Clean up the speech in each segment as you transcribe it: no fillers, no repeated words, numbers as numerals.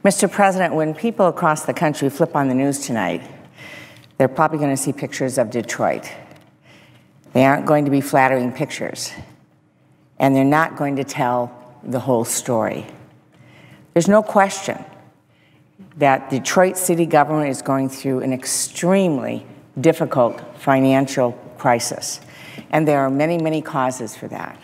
Mr. President, when people across the country flip on the news tonight, they're probably going to see pictures of Detroit. They aren't going to be flattering pictures, and they're not going to tell the whole story. There's no question that Detroit city government is going through an extremely difficult financial crisis, and there are many, many causes for that.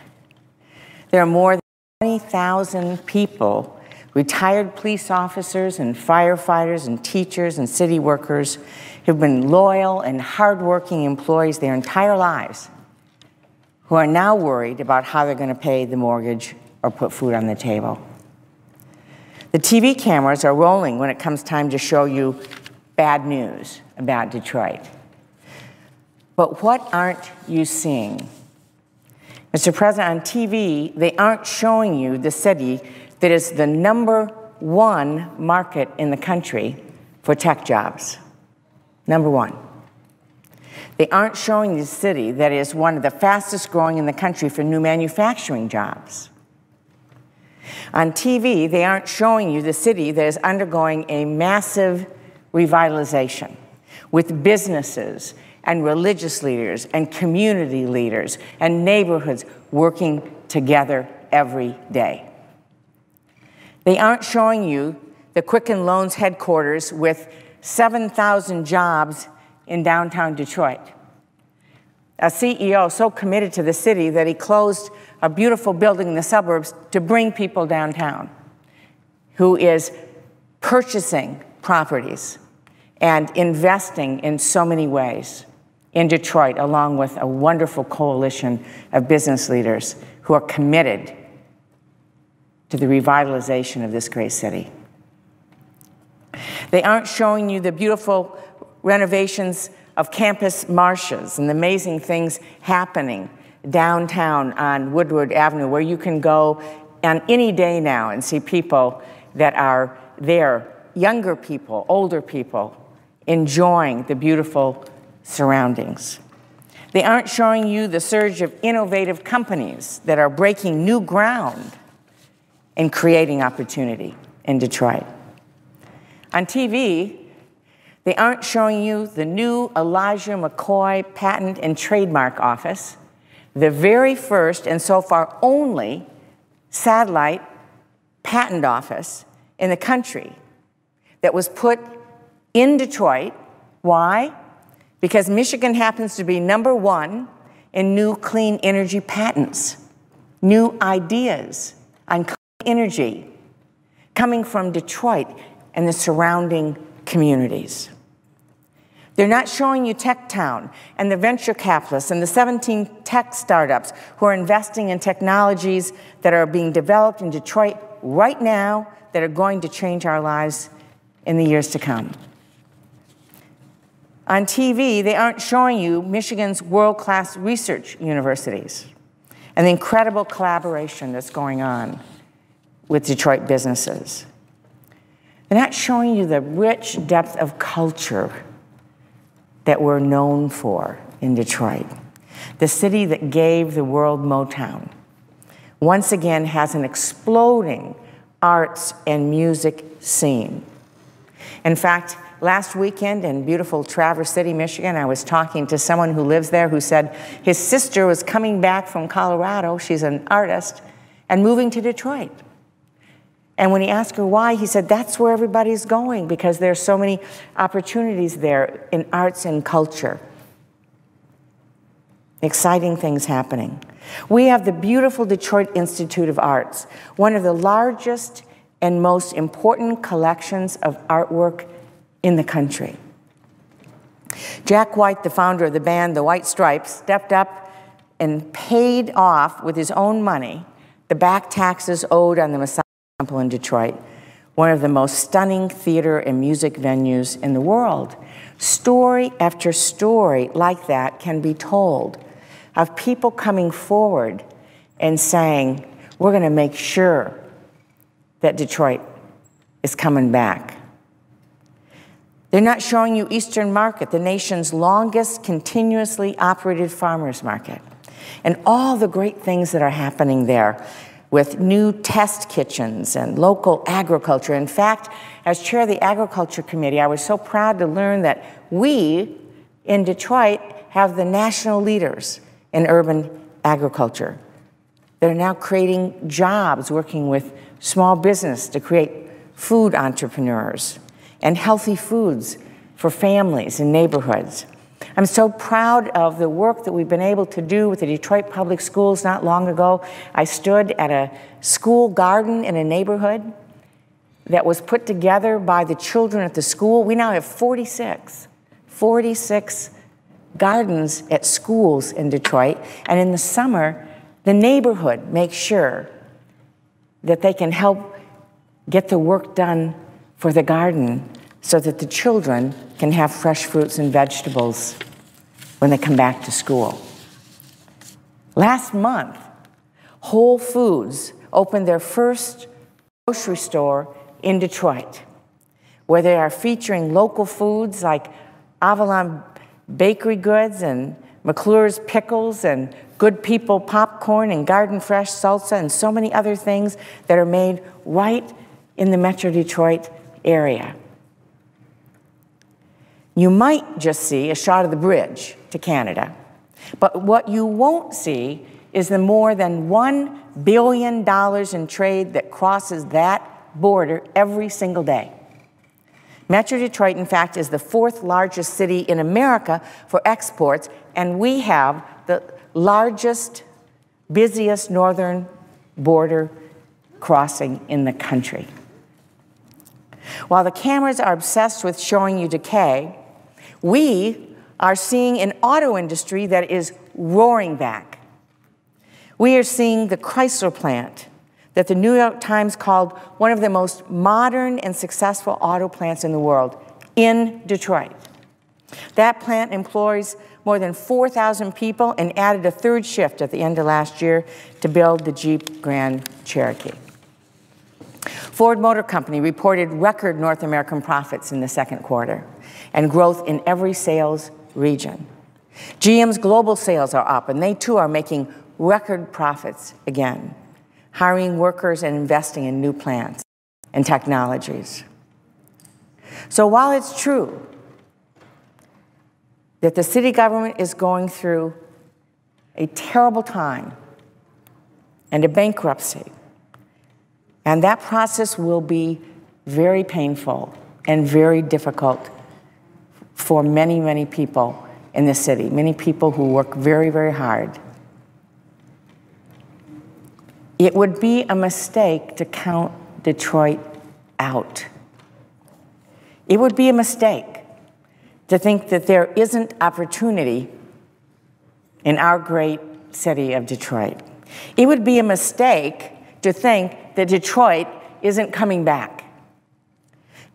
There are more than 20,000 people, retired police officers and firefighters and teachers and city workers, who've been loyal and hardworking employees their entire lives, who are now worried about how they're going to pay the mortgage or put food on the table. The TV cameras are rolling when it comes time to show you bad news about Detroit. But what aren't you seeing? Mr. President, on TV, they aren't showing you the city that is the #1 market in the country for tech jobs. #1. They aren't showing the city that is one of the fastest growing in the country for new manufacturing jobs. On TV, they aren't showing you the city that is undergoing a massive revitalization with businesses and religious leaders and community leaders and neighborhoods working together every day. They aren't showing you the Quicken Loans headquarters with 7,000 jobs in downtown Detroit. A CEO so committed to the city that he closed a beautiful building in the suburbs to bring people downtown, who is purchasing properties and investing in so many ways in Detroit, along with a wonderful coalition of business leaders who are committed to the revitalization of this great city. They aren't showing you the beautiful renovations of campus marshes and the amazing things happening downtown on Woodward Avenue, where you can go on any day now and see people that are there, younger people, older people, enjoying the beautiful surroundings. They aren't showing you the surge of innovative companies that are breaking new ground and creating opportunity in Detroit. On TV, they aren't showing you the new Elijah McCoy Patent and Trademark Office, the very first and so far only satellite patent office in the country that was put in Detroit. Why? Because Michigan happens to be #1 in new clean energy patents, new ideas on clean energy coming from Detroit and the surrounding communities. They're not showing you Tech Town and the venture capitalists and the 17 tech startups who are investing in technologies that are being developed in Detroit right now that are going to change our lives in the years to come. On TV, they aren't showing you Michigan's world-class research universities and the incredible collaboration that's going on with Detroit businesses. They're not showing you the rich depth of culture that we're known for in Detroit. The city that gave the world Motown once again has an exploding arts and music scene. In fact, last weekend in beautiful Traverse City, Michigan, I was talking to someone who lives there who said his sister was coming back from Colorado, she's an artist, and moving to Detroit. And when he asked her why, he said, that's where everybody's going because there's so many opportunities there in arts and culture. Exciting things happening. We have the beautiful Detroit Institute of Arts, one of the largest and most important collections of artwork in the country. Jack White, the founder of the band The White Stripes, stepped up and paid off with his own money the back taxes owed on the Messiah Temple in Detroit, one of the most stunning theater and music venues in the world. Story after story like that can be told of people coming forward and saying, we're going to make sure that Detroit is coming back. They're not showing you Eastern Market, the nation's longest continuously operated farmers market, and all the great things that are happening there. with new test kitchens and local agriculture. In fact, as chair of the Agriculture Committee, I was so proud to learn that we in Detroit have the national leaders in urban agriculture. They're now creating jobs, working with small business to create food entrepreneurs and healthy foods for families and neighborhoods. I'm so proud of the work that we've been able to do with the Detroit Public Schools. Not long ago, I stood at a school garden in a neighborhood that was put together by the children at the school. We now have 46 gardens at schools in Detroit. And in the summer, the neighborhood makes sure that they can help get the work done for the garden so that the children can have fresh fruits and vegetables when they come back to school. Last month, Whole Foods opened their first grocery store in Detroit, where they are featuring local foods like Avalon bakery goods and McClure's pickles and Good People popcorn and Garden Fresh salsa and so many other things that are made right in the Metro Detroit area. You might just see a shot of the bridge to Canada, but what you won't see is the more than $1 billion in trade that crosses that border every single day. Metro Detroit, in fact, is the 4th largest city in America for exports, and we have the largest, busiest northern border crossing in the country. While the cameras are obsessed with showing you decay, we are seeing an auto industry that is roaring back. We are seeing the Chrysler plant that the New York Times called one of the most modern and successful auto plants in the world in Detroit. That plant employs more than 4,000 people and added a 3rd shift at the end of last year to build the Jeep Grand Cherokee. Ford Motor Company reported record North American profits in the 2nd quarter and growth in every sales region. GM's global sales are up, and they too are making record profits again, hiring workers and investing in new plants and technologies. So while it's true that the city government is going through a terrible time and a bankruptcy, and that process will be very painful and very difficult for many, many people in the city, many people who work very, very hard. It would be a mistake to count Detroit out. It would be a mistake to think that there isn't opportunity in our great city of Detroit. It would be a mistake to think that Detroit isn't coming back.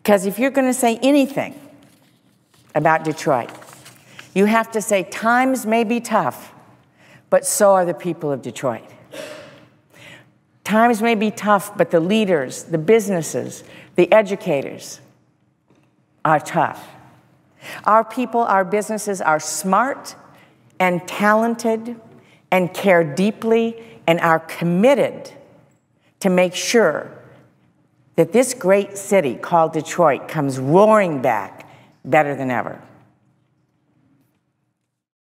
Because if you're going to say anything about Detroit, you have to say times may be tough, but so are the people of Detroit. Times may be tough, but the leaders, the businesses, the educators are tough. Our people, our businesses are smart and talented and care deeply and are committed to make sure that this great city called Detroit comes roaring back better than ever.